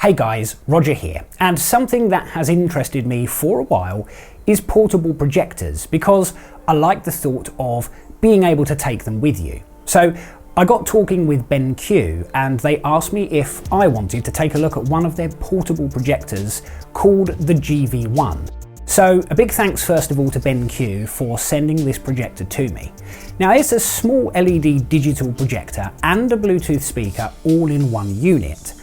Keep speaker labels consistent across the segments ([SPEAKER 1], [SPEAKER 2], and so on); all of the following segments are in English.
[SPEAKER 1] Hey guys, Roger here, and something that has interested me for a while is portable projectors, because I like the thought of being able to take them with you. So I got talking with BenQ and they asked me if I wanted to take a look at one of their portable projectors called the GV1. So a big thanks first of all to BenQ for sending this projector to me. Now it's a small LED digital projector and a Bluetooth speaker all in one unit.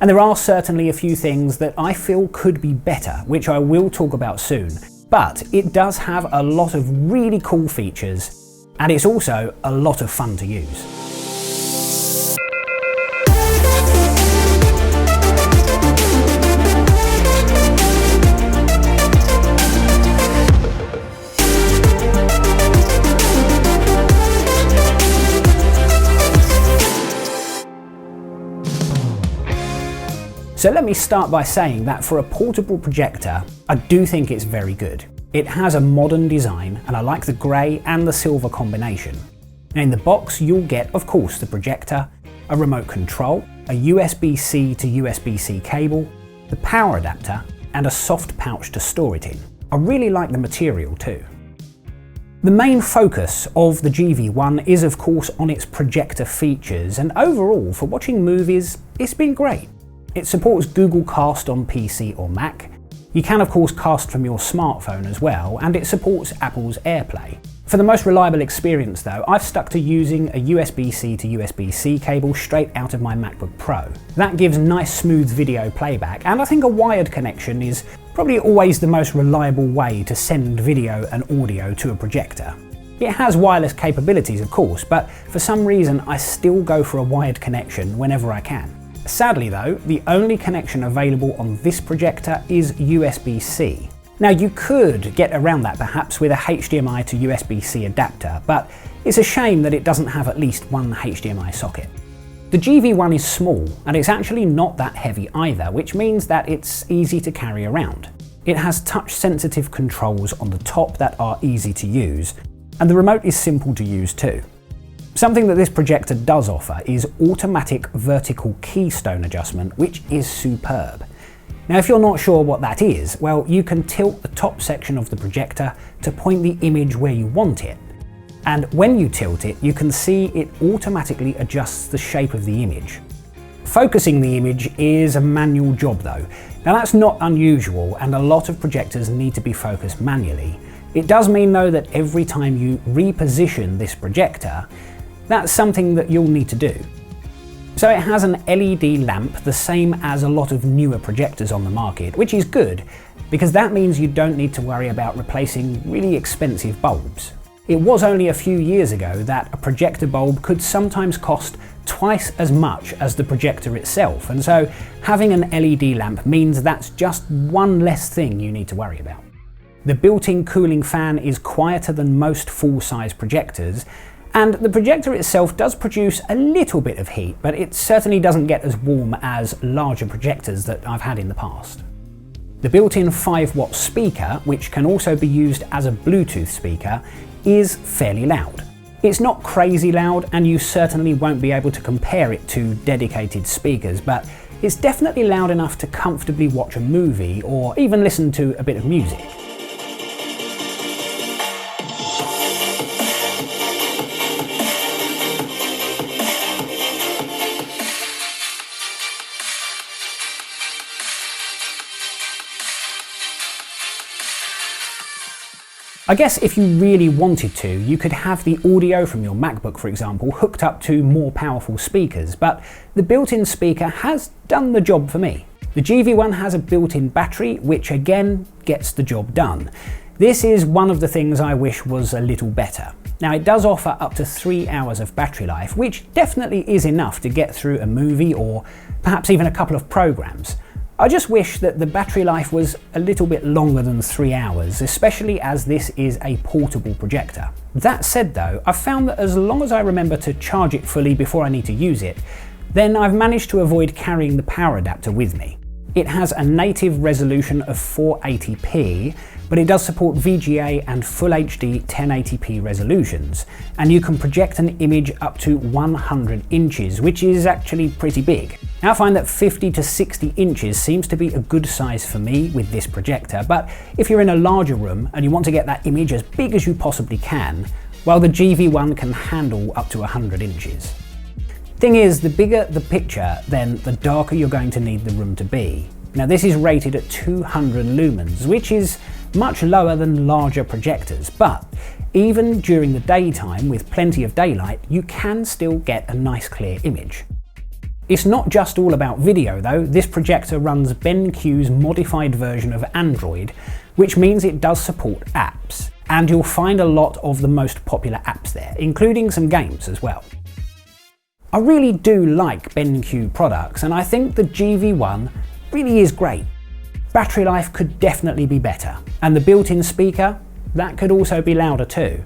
[SPEAKER 1] And there are certainly a few things that I feel could be better, which I will talk about soon. But it does have a lot of really cool features, and it's also a lot of fun to use. So let me start by saying that for a portable projector, I do think it's very good. It has a modern design and I like the grey and the silver combination. Now in the box you'll get, of course, the projector, a remote control, a USB-C to USB-C cable, the power adapter and a soft pouch to store it in. I really like the material too. The main focus of the GV1 is of course on its projector features, and overall for watching movies it's been great. It supports Google Cast on PC or Mac. You can of course cast from your smartphone as well, and it supports Apple's AirPlay. For the most reliable experience though, I've stuck to using a USB-C to USB-C cable straight out of my MacBook Pro. That gives nice smooth video playback, and I think a wired connection is probably always the most reliable way to send video and audio to a projector. It has wireless capabilities of course, but for some reason I still go for a wired connection whenever I can. Sadly though, the only connection available on this projector is USB-C. Now you could get around that perhaps with a HDMI to USB-C adapter, but it's a shame that it doesn't have at least one HDMI socket. The GV1 is small and it's actually not that heavy either, which means that it's easy to carry around. It has touch sensitive controls on the top that are easy to use, and the remote is simple to use too. Something that this projector does offer is automatic vertical keystone adjustment, which is superb. Now if you're not sure what that is, well, you can tilt the top section of the projector to point the image where you want it. And when you tilt it, you can see it automatically adjusts the shape of the image. Focusing the image is a manual job though. Now that's not unusual, and a lot of projectors need to be focused manually. It does mean though that every time you reposition this projector, that's something that you'll need to do. So it has an LED lamp, the same as a lot of newer projectors on the market, which is good because that means you don't need to worry about replacing really expensive bulbs. It was only a few years ago that a projector bulb could sometimes cost twice as much as the projector itself, and so having an LED lamp means that's just one less thing you need to worry about. The built-in cooling fan is quieter than most full-size projectors, and the projector itself does produce a little bit of heat, but it certainly doesn't get as warm as larger projectors that I've had in the past. The built-in 5-watt speaker, which can also be used as a Bluetooth speaker, is fairly loud. It's not crazy loud, and you certainly won't be able to compare it to dedicated speakers, but it's definitely loud enough to comfortably watch a movie or even listen to a bit of music. I guess if you really wanted to, you could have the audio from your MacBook, for example, hooked up to more powerful speakers, but the built-in speaker has done the job for me. The GV1 has a built-in battery, which again gets the job done. This is one of the things I wish was a little better. Now it does offer up to 3 hours of battery life, which definitely is enough to get through a movie or perhaps even a couple of programs. I just wish that the battery life was a little bit longer than 3 hours, especially as this is a portable projector. That said though, I've found that as long as I remember to charge it fully before I need to use it, then I've managed to avoid carrying the power adapter with me. It has a native resolution of 480p, but it does support VGA and Full HD 1080p resolutions, and you can project an image up to 100 inches, which is actually pretty big. Now I find that 50 to 60 inches seems to be a good size for me with this projector, but if you're in a larger room and you want to get that image as big as you possibly can, well, the GV1 can handle up to 100 inches. Thing is, the bigger the picture, then the darker you're going to need the room to be. Now this is rated at 200 lumens, which is much lower than larger projectors, but even during the daytime with plenty of daylight, you can still get a nice clear image. It's not just all about video though. This projector runs BenQ's modified version of Android, which means it does support apps, and you'll find a lot of the most popular apps there, including some games as well. I really do like BenQ products, and I think the GV1 really is great. Battery life could definitely be better, and the built-in speaker, that could also be louder too.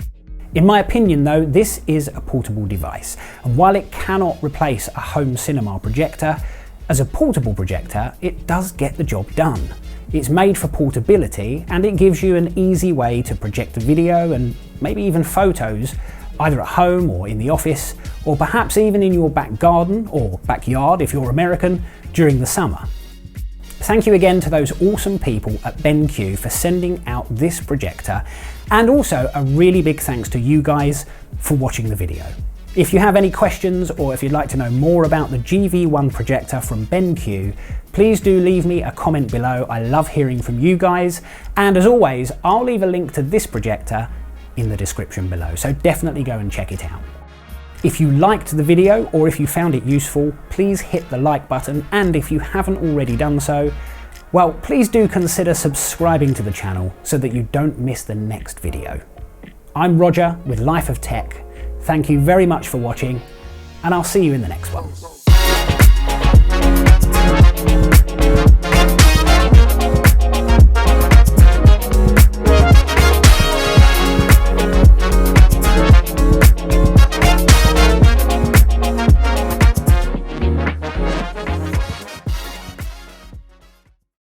[SPEAKER 1] In my opinion though, this is a portable device, and while it cannot replace a home cinema projector, as a portable projector, it does get the job done. It's made for portability, and it gives you an easy way to project a video and maybe even photos, either at home or in the office, or perhaps even in your back garden or backyard if you're American during the summer. Thank you again to those awesome people at BenQ for sending out this projector, and also a really big thanks to you guys for watching the video. If you have any questions or if you'd like to know more about the GV1 projector from BenQ, please do leave me a comment below. I love hearing from you guys, and as always, I'll leave a link to this projector in the description below, so definitely go and check it out. If you liked the video or if you found it useful, please hit the like button, and if you haven't already done so, well, please do consider subscribing to the channel so that you don't miss the next video. I'm Roger with Life of Tech. Thank you very much for watching, and I'll see you in the next one.